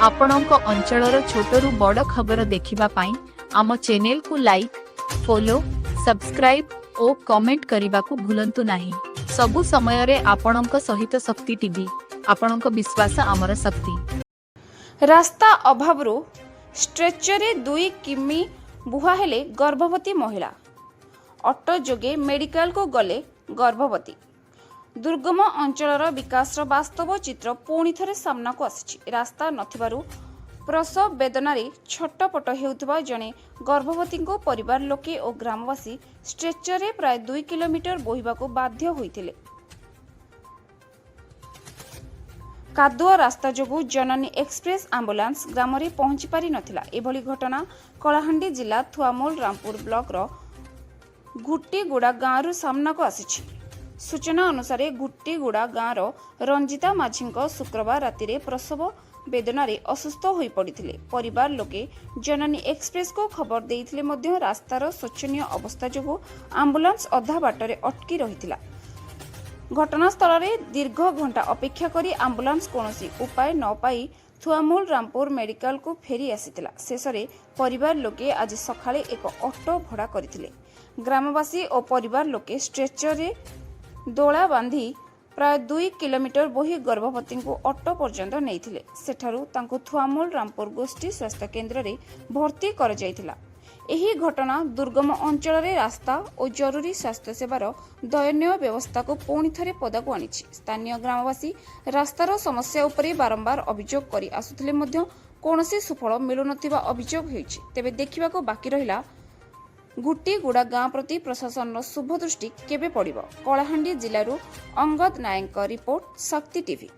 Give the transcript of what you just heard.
आपणक अंचलर छोटरू बड़ खबर देखिबा पाई आम चैनल को लाइक फॉलो सब्सक्राइब और कमेंट करने को भूलंतु नहीं। सबु समय रे आपणक सहित शक्ति टीवी आपणक विश्वास आमर शक्ति। रास्ता अभाव स्ट्रेचर 2 किमी बुहा हेले गर्भवती महिला ऑटो जोगे मेडिकल को गले गर्भवती। दुर्गम अंचलर विकास वास्तव चित्र पुणी थे सामना को आसी। रास्ता नथिबारु प्रसव वेदनारे छटपट हेउथबा जणे गर्भवती को परिवार लोके और ग्रामवासी स्ट्रेचर रे प्राय 2 किलोमीटर बोहिबाको बाध्य होइथिले। कादुआ रास्ता जोगु जननी एक्सप्रेस आंबुलांस ग्राम रे पहुंची पारि नथिला। एभली घटना कलाहांडी जिला थुआमूल रामपुर ब्लॉक रो गुट्टीगुड़ा गाँव सामना को आसी। सूचना अनुसार गुट्टीगुड़ा गाँव रंजिता माझी शुक्रवार राति प्रसव वेदनारे असुस्थ हो पड़ते। परिवार लोके जननी एक्सप्रेस को खबर देइथिले मध्य रास्तार शोचनीय अवस्था जोगु आंबुलांस अधा बाटरे अटकी रहिथिला। घटनास्थल में दीर्घ घंटा अपेक्षा करी आंबुलांस कौनसी उपाय न पाई थुआमूल रामपुर मेडिकल को फेरी आसीथिला। शेषरे परिवार लोके आज सकाळे एक ऑटो भड़ा करथिले। ग्रामवासी और परिवार लोके स्ट्रेचर रे दोला बांधी प्राय 2 किलोमीटर बोही गर्भवती को ऑटो पर्यंत नैथिले। सेठारु तांको थुआमूल रामपुर गोष्ठी स्वास्थ्य केन्द्र रे भर्ती कर जायथिला। एही घटना दुर्गम अंचल रे रास्ता और जरूरी स्वास्थ्य सेवार दयनीय व्यवस्था को पुणी थे पदाकू आनी। स्थानीय ग्रामवासी रास्तार समस्या उपरे बारंबार अभियोग करी आसुथिले मध्य कौनसी सुफल मिलुनथिबा अभियोग होईछि। तेबे देखिबाको बाकी रहिला गुट्टीगुड़ा गाँ प्रति प्रशासन शुभ दृष्टि केबे पड़िबो। कलाहांडी जिल्लारू अंगद नायक रिपोर्ट शक्ति टीवी।